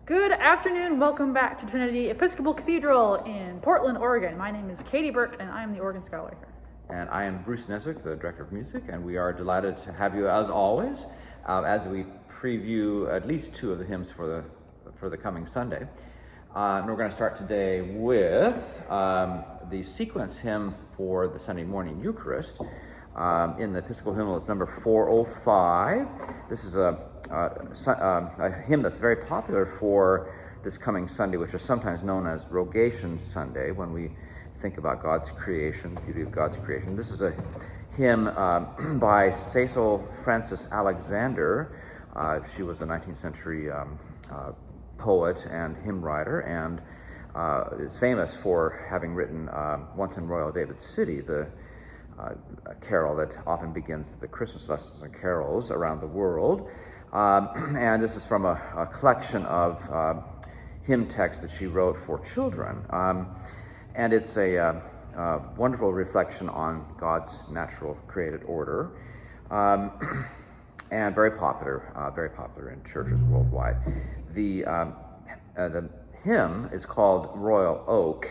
Good afternoon. Welcome back to Trinity Episcopal Cathedral in Portland, Oregon. My name is Katie Burk, and I am the organ scholar here. And I am Bruce Neswick, the Director of Music, and we are delighted to have you as always as we preview at least two of the hymns for the coming Sunday. And we're going to start today with the sequence hymn for the Sunday morning Eucharist. In the Episcopal Hymnal, it's number 405. This is a hymn that's very popular for this coming Sunday, which is sometimes known as Rogation Sunday, when we think about God's creation, the beauty of God's creation. This is a hymn by Cecil Frances Alexander. She was a 19th century poet and hymn writer, and is famous for having written Once in Royal David City, a carol that often begins the Christmas lessons and carols around the world. And this is from a collection of hymn texts that she wrote for children. And it's a wonderful reflection on God's natural created order, and very popular in churches worldwide. The hymn is called Royal Oak.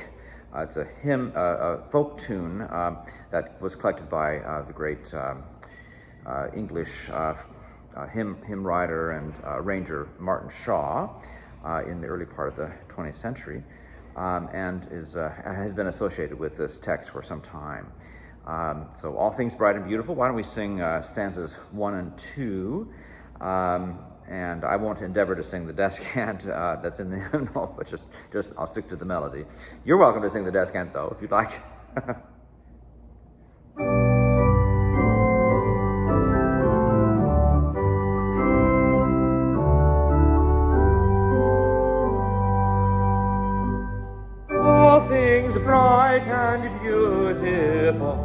It's a hymn, a folk tune that was collected by the great English hymn writer and arranger Martin Shaw in the early part of the 20th century, and has been associated with this text for some time. So, all things bright and beautiful. Why don't we sing stanzas 1 and 2? And I won't endeavor to sing the descant that's in the hymnal, but just I'll stick to the melody. You're welcome to sing the descant, though, if you'd like. All things bright and beautiful,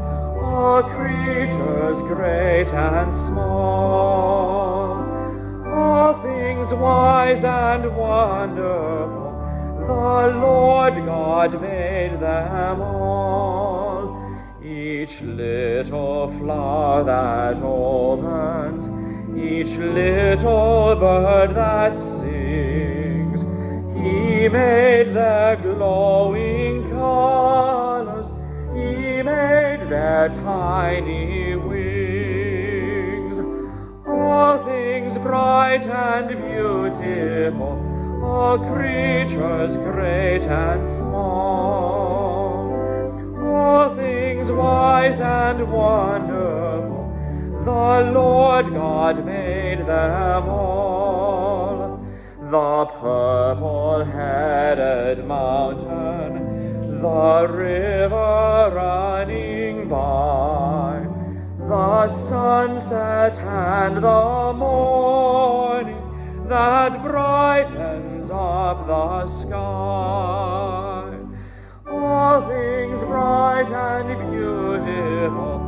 all creatures great and small, all things wise and wonderful, the Lord God made them all. Each little flower that opens, each little bird that sings, He made their glowing colors, He made their tiny wings. All things bright and beautiful, all creatures great and small, all things wise and wonderful, the Lord God made them all. The purple-headed mountain, the river running by, the sunset and the morning that brightens up the sky. All things bright and beautiful,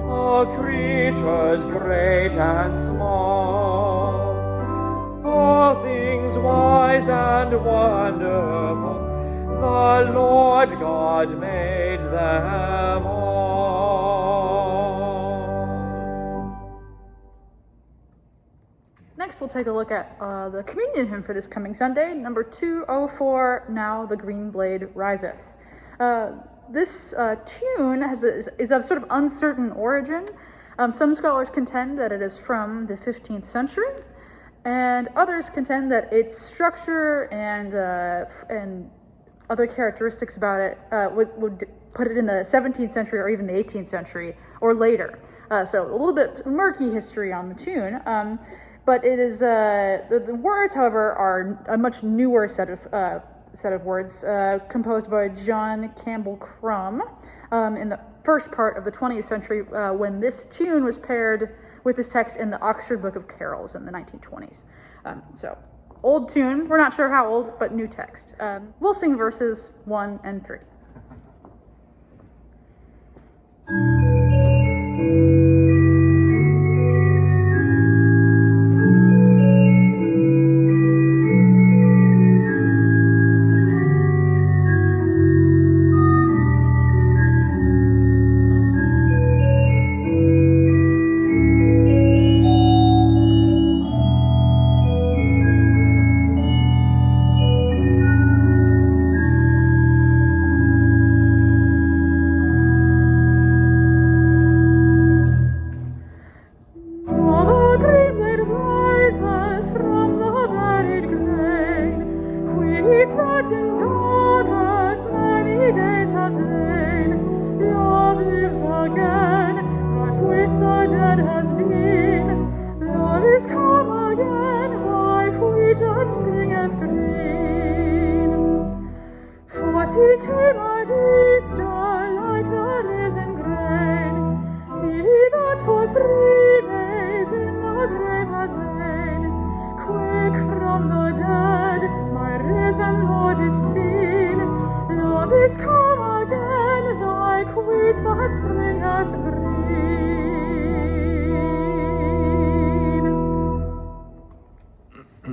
all creatures great and small, all things wise and wonderful, the Lord God made them all. Next, we'll take a look at the communion hymn for this coming Sunday, number 204, Now the Green Blade Riseth. This tune is of sort of uncertain origin. Some scholars contend that it is from the 15th century, and others contend that its structure and other characteristics about it would put it in the 17th century or even the 18th century or later. So a little bit murky history on the tune. But it is the words, however, are a much newer set of words composed by John Campbell Crum in the first part of the 20th century, when this tune was paired with this text in the Oxford Book of Carols in the 1920s. So, old tune. We're not sure how old, but new text. We'll sing verses 1 and 3. that in dark earth many days has lain, love lives again, that with the dead has been. Love is come again, like wheat that springeth green. Forth he came at Easter, like the risen grain, he that for 3 days in the grave had lain. Quick from the dead, my risen Lord is seen. Love is come again, like wheat that springeth green.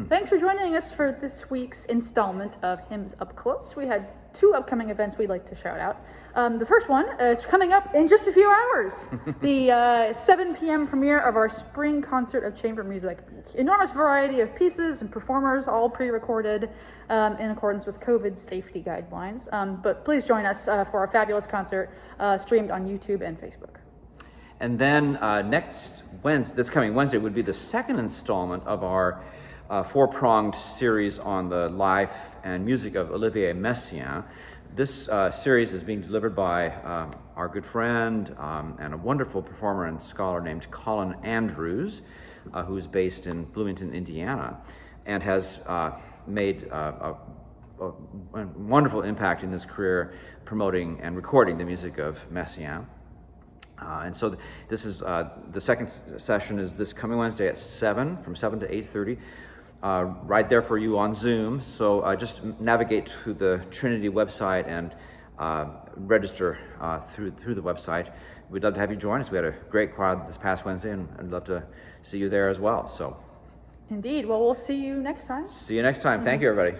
Thanks for joining us for this week's installment of Hymns Up Close. We had 2 upcoming events we'd like to shout out. The first one is coming up in just a few hours. The 7 p.m. premiere of our spring concert of chamber music. Enormous variety of pieces and performers, all pre-recorded in accordance with COVID safety guidelines. But please join us for our fabulous concert streamed on YouTube and Facebook. And then this coming Wednesday would be the second installment of our 4-pronged series on the life and music of Olivier Messiaen. This series is being delivered by our good friend and a wonderful performer and scholar named Colin Andrews, who is based in Bloomington, Indiana, and has made a wonderful impact in his career promoting and recording the music of Messiaen. And so this is the second session is this coming Wednesday at 7, from 7 to 8:30. Right there for you on Zoom. So just navigate to the Trinity website and register through the website. We'd love to have you join us. We had a great crowd this past Wednesday, and I'd love to see you there as well. So, Indeed. Well, we'll see you next time. See you next time. Thank you, everybody.